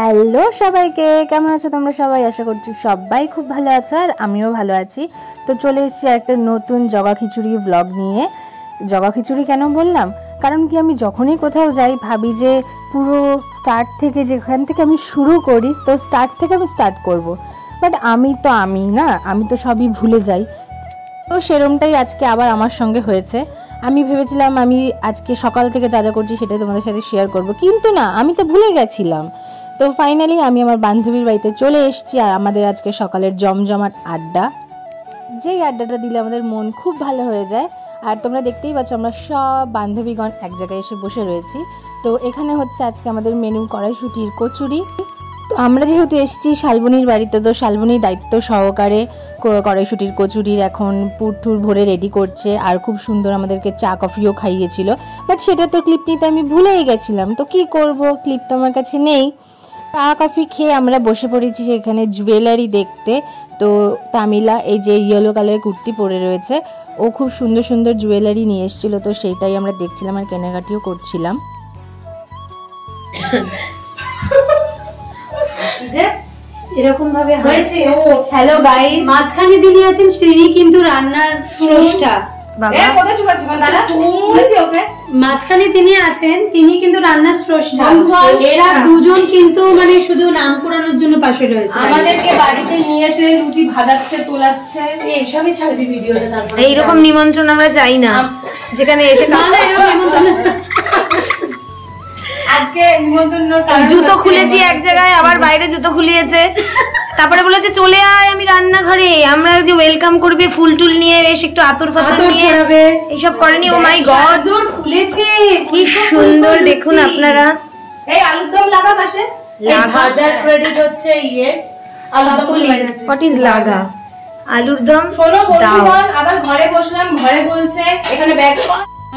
Hello সবাইকে, কেমন আছো তোমরা সবাই? আশা করছি সবাই খুব ভালো আছো আর আমিও ভালো আছি। তো চলে এসেছি একটা নতুন জগা খিচুড়ি ব্লগ নিয়ে। জগা খিচুড়ি কেন বললাম, কারণ কি আমি যখনই কোথাও যাই ভাবি যে পুরো স্টার্ট থেকে, যেখান থেকে আমি শুরু করি তো স্টার্ট থেকে আমি স্টার্ট করব। বাট আমি না, আমি তো সবই ভুলে যাই। তো সেরমটাই আজকে আবার আমার সঙ্গে হয়েছে। আমি ভেবেছিলাম আমি আজকে সকাল থেকে যা যা করছি সেটাই তোমাদের সাথে শেয়ার করব, কিন্তু না, আমি তো ভুলে গেছিলাম। তো ফাইনালি আমি আমার বান্ধবীর বাড়িতে চলে এসেছি আর আমাদের আজকে সকালের জমজমাট আড্ডা, যেই আড্ডাটা দিলে আমাদের মন খুব ভালো হয়ে যায়। আর তোমরা দেখতেই পাচ্ছ আমরা সব বান্ধবীগণ এক জায়গায় এসে বসে রয়েছি। তো এখানে হচ্ছে আজকে আমাদের মেনু কড়াইশুঁটির কচুরি। তো আমরা যেহেতু এসেছি শালবনির বাড়িতে, তো শালবনির দায়িত্ব সহকারে কড়াইশুঁটির কচুরির এখন পুরটুর ভরে রেডি করছে আর খুব সুন্দর আমাদেরকে চা কফিও খাইয়েছিল। বাট সেটা তো ক্লিপ নিতে আমি ভুলেই গেছিলাম, তো কি করব, ক্লিপ তো আমার কাছে নেই। চা কফি খেয়ে আমরা বসে পড়েছি সেখানে জুয়েলারি দেখতে। তো তামিলা এই যে ইয়েলো কালারের কুর্তি পরে রয়েছে, ও খুব সুন্দর সুন্দর জুয়েলারি নিয়ে এসেছিলো, তো সেইটাই আমরা দেখছিলাম আর কেনাকাটিও করছিলাম। এরকম ভাবে হয়েছে। হ্যালো গাইস, মাঝখানে যিনি আছেন তিনি কিন্তু রান্নার স্রষ্টা। মাঝখানে তিনি আছেন, তিনি কিন্তু রান্নার স্রষ্টা। এরা দুজন কিন্তু মানে শুধু নাম করানোর জন্য পাশে রয়েছে। আমাদেরকে বাড়িতে নিয়ে এসে লুচি ভাজাচ্ছে, তোলাচ্ছে, এইসবই ছাড়বি ভিডিওতে। তারপর এইরকম নিমন্ত্রণ আমরা চাই না, যেখানে এসে আজকে নিমন্ত্রণ জুতো খুলেছি এক জায়গায়, আবার বাইরে জুতো খুলিয়েছে, তারপরে বলেছে চলে আয় আমি রান্নাঘরে, আমরা যে ওয়েলকাম করবে ফুল টুল নিয়ে এসে একটু আতর ফাতর নিয়ে এইসব করেনি। ও মাই গড, ফুলেছে কি সুন্দর দেখুন আপনারা। এই আলুর দম লাগা পাশে, ভাজার ক্রেডিট হচ্ছে আলুর দম। হোয়াট ইজ লাগা? আলুর দম। শোনো বন্ধুগণ, আবার ঘরে বসলাম, ঘরে বলছে এখানে ব্যাগ।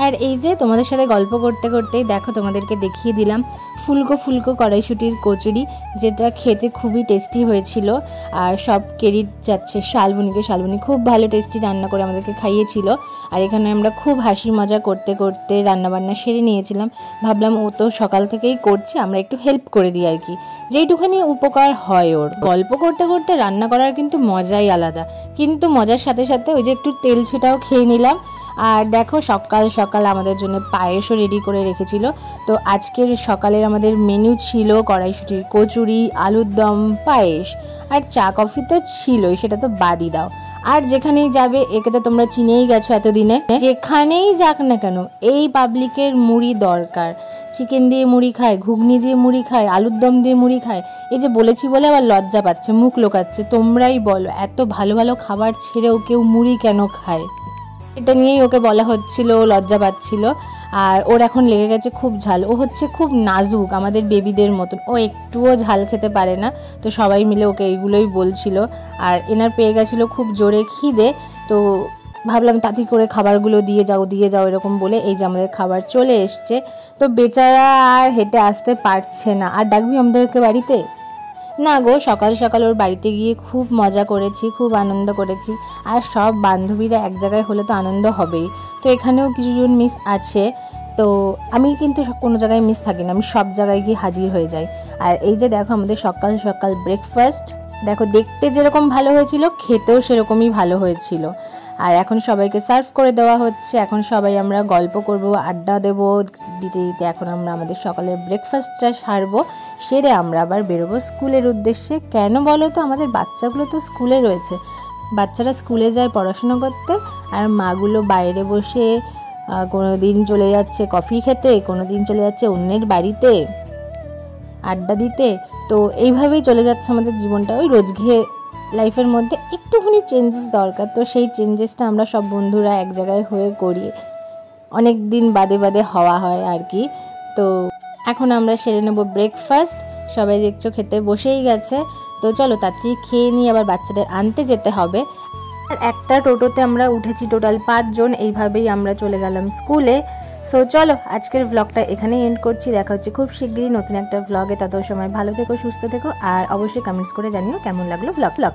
আর এই যে তোমাদের সাথে গল্প করতে করতেই দেখো তোমাদেরকে দেখিয়ে দিলাম ফুলকো ফুলকো কড়াইশুঁটির কচুরি, যেটা খেতে খুবই টেস্টি হয়েছিল। আর সব ক্রেডিট যাচ্ছে শালবনিকে, শালবনি খুব ভালো টেস্টি রান্না করে আমাদেরকে খাইয়েছিল। আর এখানে আমরা খুব হাসি মজা করতে করতে রান্নাবান্না সেরে নিয়েছিলাম। ভাবলাম ও তো সকাল থেকেই করছে, আমরা একটু হেল্প করে দিই আর কি, যেইটুখানি উপকার হয় ওর। গল্প করতে করতে রান্না করার কিন্তু মজাই আলাদা, কিন্তু মজার সাথে সাথে ওই যে একটু তেল ছেটাও খেয়ে নিলাম। আর দেখো সকাল সকাল আমাদের জন্য পায়েসও রেডি করে রেখেছিল। তো আজকের সকালের আমাদের মেনু ছিল কড়াইশুঁটির কচুরি, আলুর দম, পায়েস আর চা কফি তো ছিলই, সেটা তো বাদই দাও। আর যেখানেই যাবে, একে তো তোমরা চিনেই গেছো এতদিনে, যেখানেই যাক না কেন এই পাবলিকের মুড়ি দরকার। চিকেন দিয়ে মুড়ি খায়, ঘুগনি দিয়ে মুড়ি খায়, আলুর দম দিয়ে মুড়ি খায়। এই যে বলেছি বলে আবার লজ্জা পাচ্ছে, মুখ লোকাচ্ছে। তোমরাই বলো, এত ভালো ভালো খাবার ছেড়েও কেউ মুড়ি কেন খায়? এটা নিয়েই ওকে বলা হচ্ছিল, লজ্জা পাচ্ছিল। আর ওর এখন লেগে গেছে খুব ঝাল। ও হচ্ছে খুব নাজুক, আমাদের বেবিদের মতন, ও একটুও ঝাল খেতে পারে না। তো সবাই মিলে ওকে এইগুলোই বলছিল। আর এনার পেয়ে গেছিলো খুব জোরে খিদে, তো ভাবলাম তাড়াতাড়ি করে খাবারগুলো দিয়ে যাও এরকম বলে এই যে আমাদের খাবার চলে এসছে। তো বেচারা আর হেঁটে আসতে পারছে না। আর ডাকবি আমাদেরকে বাড়িতে? না গো, সকাল সকাল ওর বাড়িতে গিয়ে খুব মজা করেছি, খুব আনন্দ করেছি। আর সব বান্ধবীরা এক জায়গায় হলে তো আনন্দ হবেই। তো এখানেও কিছুজন মিস আছে, তো আমি কিন্তু কোনো জায়গায় মিস থাকি না, আমি সব জায়গায় গিয়ে হাজির হয়ে যাই। আর এই যে দেখো আমাদের সকাল সকাল ব্রেকফাস্ট, দেখো দেখতে যেরকম ভালো হয়েছিল খেতেও সেরকমই ভালো হয়েছিল। আর এখন সবাইকে সার্ভ করে দেওয়া হচ্ছে। এখন সবাই আমরা গল্প করব, আড্ডা দেবো, দিতে দিতে এখন আমরা আমাদের সকালের ব্রেকফাস্টটা সারবো। সেরে আমরা আবার বেরোবো স্কুলের উদ্দেশ্যে। কেন বলো তো, আমাদের বাচ্চাগুলো তো স্কুলে রয়েছে, বাচ্চারা স্কুলে যায় পড়াশোনা করতে, আর মাগুলো বাইরে বসে কোনো দিন চলে যাচ্ছে কফি খেতে, কোনো দিন চলে যাচ্ছে অন্যের বাড়িতে আড্ডা দিতে। তো এইভাবেই চলে যাচ্ছে আমাদের জীবনটা। ওই রোজঘে লাইফের মধ্যে একটুখানি চেঞ্জেস দরকার, তো সেই চেঞ্জেসটা আমরা সব বন্ধুরা এক জায়গায় হয়ে করি, অনেক দিন বাদে বাদে হওয়া হয় আর কি। তো এখন আমরা সেরে নেবো ব্রেকফাস্ট। সবাই দেখছো খেতে বসেই গেছে। তো চলো তাড়াতাড়ি খেয়ে নিয়ে আবার বাচ্চাদের আনতে যেতে হবে। আর একটা টোটোতে আমরা উঠেছি টোটাল 5 জন, এইভাবেই আমরা চলে গেলাম স্কুলে। সো চলো আজকের ব্লগটা এখানেই এন্ড করছি। দেখা হচ্ছে খুব শিগগিরই নতুন একটা ব্লগে। তত সময় ভালো থেকো, সুস্থ থেকো, আর অবশ্যই কমেন্টস করে জানিও কেমন লাগলো ব্লগ।